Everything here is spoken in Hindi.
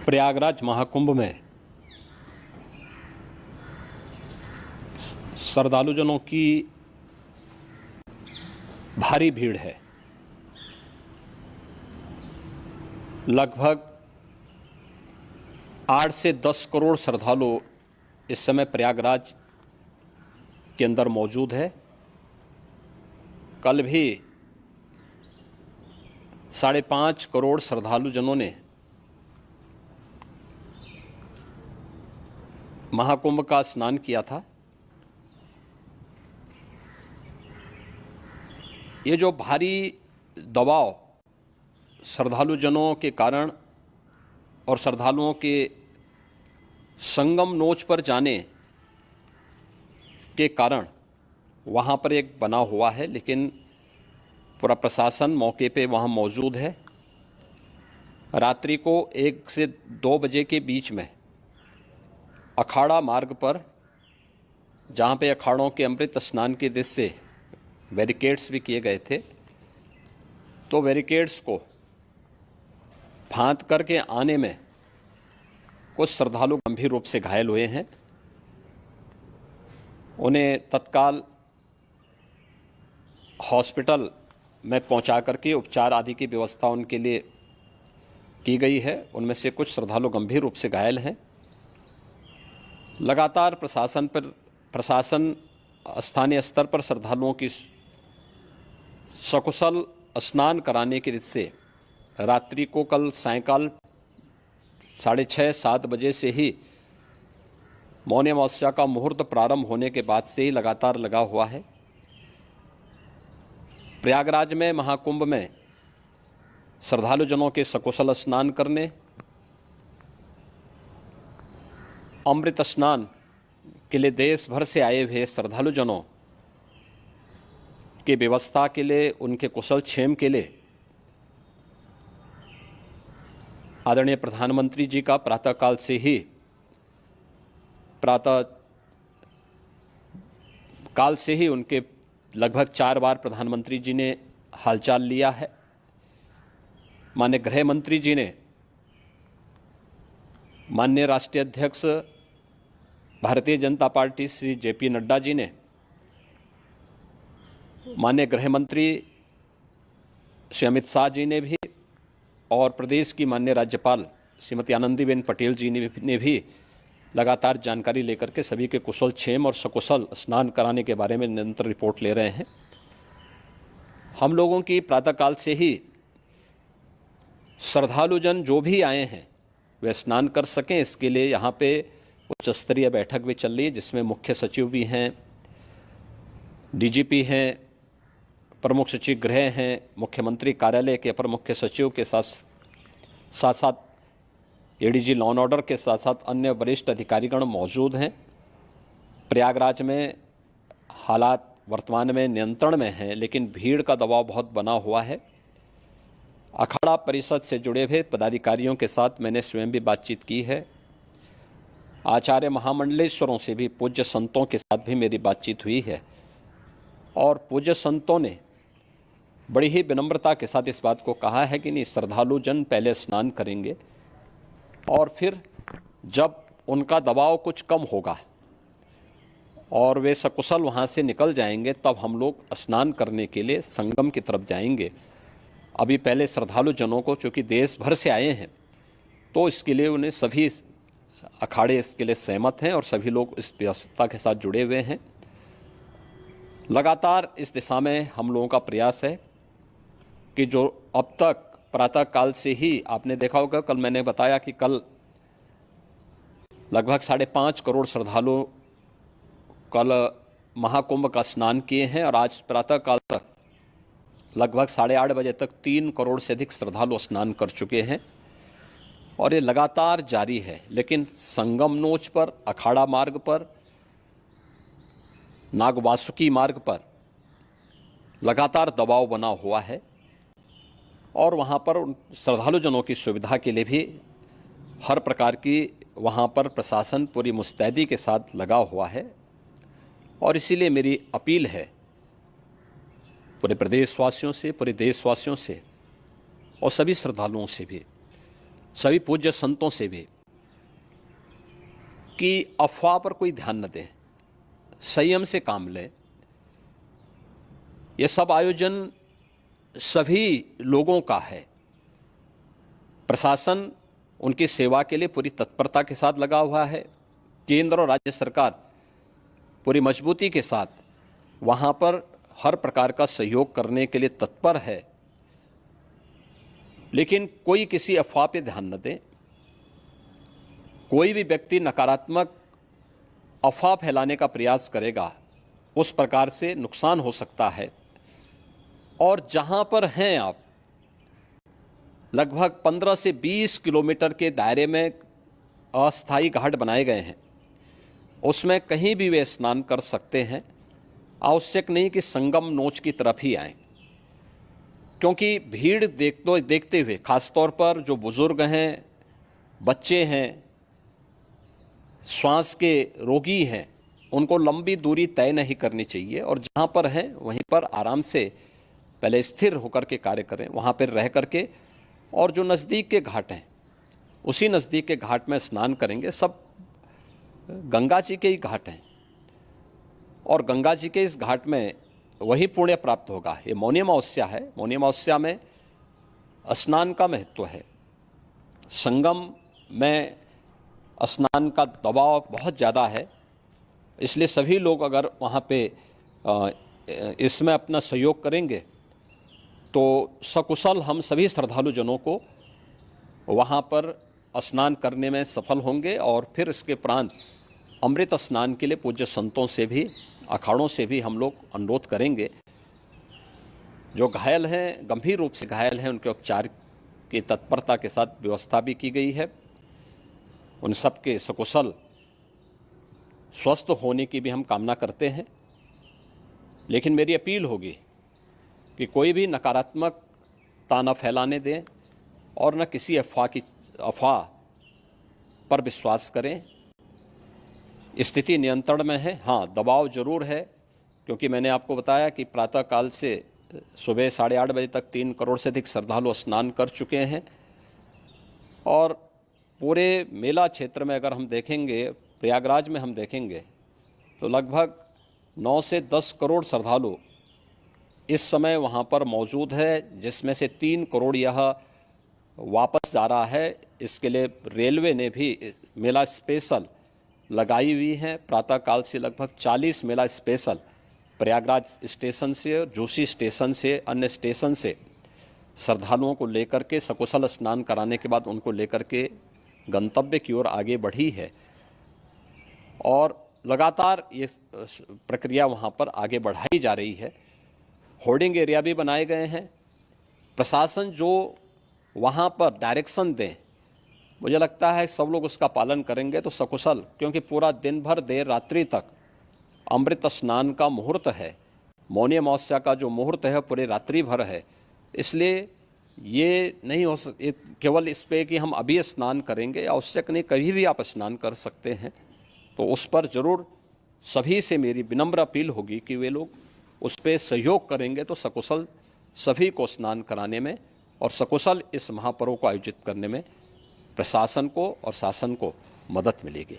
प्रयागराज महाकुंभ में श्रद्धालुजनों की भारी भीड़ है। लगभग 8 से 10 करोड़ श्रद्धालु इस समय प्रयागराज के अंदर मौजूद है। कल भी 5.5 करोड़ श्रद्धालुजनों ने महाकुंभ का स्नान किया था। ये जो भारी दबाव श्रद्धालुजनों के कारण और श्रद्धालुओं के संगम नोच पर जाने के कारण वहाँ पर एक बना हुआ है, लेकिन पूरा प्रशासन मौके पे वहाँ मौजूद है। रात्रि को 1 से 2 बजे के बीच में अखाड़ा मार्ग पर, जहाँ पे अखाड़ों के अमृत स्नान के दृश्य से बैरिकेड्स भी किए गए थे, तो बैरिकेड्स को फांद करके आने में कुछ श्रद्धालु गंभीर रूप से घायल हुए हैं। उन्हें तत्काल हॉस्पिटल में पहुंचा करके उपचार आदि की व्यवस्था उनके लिए की गई है। उनमें से कुछ श्रद्धालु गंभीर रूप से घायल हैं। लगातार प्रशासन स्थानीय स्तर पर श्रद्धालुओं की सकुशल स्नान कराने के दृष्टि से रात्रि को कल सायंकाल 6:30-7 बजे से ही मौनी अमावस्या का मुहूर्त प्रारंभ होने के बाद से ही लगातार लगा हुआ है। प्रयागराज में महाकुंभ में श्रद्धालुजनों के सकुशल स्नान करने, अमृत स्नान के लिए देश भर से आए हुए श्रद्धालुजनों की व्यवस्था के लिए, उनके कुशल क्षेम के लिए आदरणीय प्रधानमंत्री जी का प्रातःकाल से ही उनके लगभग 4 बार प्रधानमंत्री जी ने हालचाल लिया है। माननीय गृह मंत्री जी ने, माननीय राष्ट्रीय अध्यक्ष भारतीय जनता पार्टी श्री JP नड्डा जी ने, माननीय गृह मंत्री श्री अमित शाह जी ने भी, और प्रदेश की माननीय राज्यपाल श्रीमती आनंदीबेन पटेल जी ने भी लगातार जानकारी लेकर के सभी के कुशल क्षेम और सकुशल स्नान कराने के बारे में निरंतर रिपोर्ट ले रहे हैं। हम लोगों की प्रातःकाल से ही श्रद्धालुजन जो भी आए हैं वे स्नान कर सकें, इसके लिए यहाँ पे उच्च स्तरीय बैठक भी चल रही है, जिसमें मुख्य सचिव भी हैं, DGP हैं, प्रमुख सचिव गृह हैं, मुख्यमंत्री कार्यालय के अपर मुख्य सचिव के साथ साथ ADG लॉ एंड ऑर्डर के साथ साथ अन्य वरिष्ठ अधिकारीगण मौजूद हैं। प्रयागराज में हालात वर्तमान में नियंत्रण में हैं, लेकिन भीड़ का दबाव बहुत बना हुआ है। अखाड़ा परिषद से जुड़े हुए पदाधिकारियों के साथ मैंने स्वयं भी बातचीत की है। आचार्य महामंडलेश्वरों से भी, पूज्य संतों के साथ भी मेरी बातचीत हुई है, और पूज्य संतों ने बड़ी ही विनम्रता के साथ इस बात को कहा है कि नहीं, श्रद्धालु जन पहले स्नान करेंगे और फिर जब उनका दबाव कुछ कम होगा और वे सकुशल वहाँ से निकल जाएंगे, तब हम लोग स्नान करने के लिए संगम की तरफ जाएंगे। अभी पहले श्रद्धालु जनों को, चूँकि देश भर से आए हैं, तो इसके लिए उन्हें सभी अखाड़े इसके लिए सहमत हैं और सभी लोग इस व्यवस्था के साथ जुड़े हुए हैं। लगातार इस दिशा में हम लोगों का प्रयास है कि जो अब तक प्रातःकाल से ही आपने देखा होगा, कल मैंने बताया कि कल लगभग 5.5 करोड़ श्रद्धालु कल महाकुंभ का स्नान किए हैं, और आज प्रातःकाल तक लगभग 8:30 बजे तक 3 करोड़ से अधिक श्रद्धालु स्नान कर चुके हैं, और ये लगातार जारी है। लेकिन संगम नोच पर, अखाड़ा मार्ग पर, नागवासुकी मार्ग पर लगातार दबाव बना हुआ है, और वहाँ पर श्रद्धालुजनों की सुविधा के लिए भी हर प्रकार की वहाँ पर प्रशासन पूरी मुस्तैदी के साथ लगा हुआ है। और इसीलिए मेरी अपील है पूरे प्रदेशवासियों से, पूरे देशवासियों से और सभी श्रद्धालुओं से भी, सभी पूज्य संतों से भी कि अफवाह पर कोई ध्यान न दें, संयम से काम लें। ये सब आयोजन सभी लोगों का है। प्रशासन उनकी सेवा के लिए पूरी तत्परता के साथ लगा हुआ है। केंद्र और राज्य सरकार पूरी मजबूती के साथ वहाँ पर हर प्रकार का सहयोग करने के लिए तत्पर है। लेकिन कोई किसी अफवाह पे ध्यान न दे। कोई भी व्यक्ति नकारात्मक अफवाह फैलाने का प्रयास करेगा, उस प्रकार से नुकसान हो सकता है। और जहाँ पर हैं आप, लगभग 15 से 20 किलोमीटर के दायरे में अस्थायी घाट बनाए गए हैं, उसमें कहीं भी वे स्नान कर सकते हैं। आवश्यक नहीं कि संगम नोच की तरफ ही आएं, क्योंकि भीड़ देखते हुए खासतौर पर जो बुजुर्ग हैं, बच्चे हैं, श्वास के रोगी हैं, उनको लंबी दूरी तय नहीं करनी चाहिए। और जहाँ पर हैं वहीं पर आराम से पहले स्थिर होकर के कार्य करें, वहाँ पर रह करके। और जो नज़दीक के घाट हैं, उसी नज़दीक के घाट में स्नान करेंगे। सब गंगा जी के ही घाट हैं और गंगा जी के इस घाट में वही पुण्य प्राप्त होगा। ये मौनी अमावस्या है। मौनी अमावस्या में स्नान का महत्व है। संगम में स्नान का दबाव बहुत ज़्यादा है, इसलिए सभी लोग अगर वहाँ पे इसमें अपना सहयोग करेंगे तो सकुशल हम सभी श्रद्धालु जनों को वहाँ पर स्नान करने में सफल होंगे। और फिर इसके उपरांत अमृत स्नान के लिए पूज्य संतों से भी, अखाड़ों से भी हम लोग अनुरोध करेंगे। जो घायल हैं, गंभीर रूप से घायल हैं, उनके उपचार की तत्परता के साथ व्यवस्था भी की गई है। उन सब के सकुशल स्वस्थ होने की भी हम कामना करते हैं। लेकिन मेरी अपील होगी कि कोई भी नकारात्मकता न फैलाने दें और न किसी अफवाह पर विश्वास करें। स्थिति नियंत्रण में है। हाँ, दबाव जरूर है, क्योंकि मैंने आपको बताया कि प्रातःकाल से सुबह 8:30 बजे तक 3 करोड़ से अधिक श्रद्धालु स्नान कर चुके हैं। और पूरे मेला क्षेत्र में अगर हम देखेंगे, प्रयागराज में हम देखेंगे तो लगभग 9 से 10 करोड़ श्रद्धालु इस समय वहाँ पर मौजूद है, जिसमें से 3 करोड़ यह वापस जा रहा है। इसके लिए रेलवे ने भी मेला स्पेशल लगाई हुई है। प्रातःकाल से लगभग 40 मेला स्पेशल प्रयागराज स्टेशन से, जोशी स्टेशन से, अन्य स्टेशन से श्रद्धालुओं को लेकर के सकुशल स्नान कराने के बाद उनको लेकर के गंतव्य की ओर आगे बढ़ी है। और लगातार ये प्रक्रिया वहाँ पर आगे बढ़ाई जा रही है। होर्डिंग एरिया भी बनाए गए हैं। प्रशासन जो वहाँ पर डायरेक्शन दें, मुझे लगता है सब लोग उसका पालन करेंगे तो सकुशल, क्योंकि पूरा दिन भर देर रात्रि तक अमृत स्नान का मुहूर्त है। मौनी अमावस्या का जो मुहूर्त है पूरे रात्रि भर है। इसलिए ये नहीं हो केवल इस पे कि हम अभी स्नान करेंगे, आवश्यक नहीं, कभी भी आप स्नान कर सकते हैं। तो उस पर ज़रूर सभी से मेरी विनम्र अपील होगी कि वे लोग उस पर सहयोग करेंगे तो सकुशल सभी को स्नान कराने में और सकुशल इस महापर्व को आयोजित करने में प्रशासन को और शासन को मदद मिलेगी।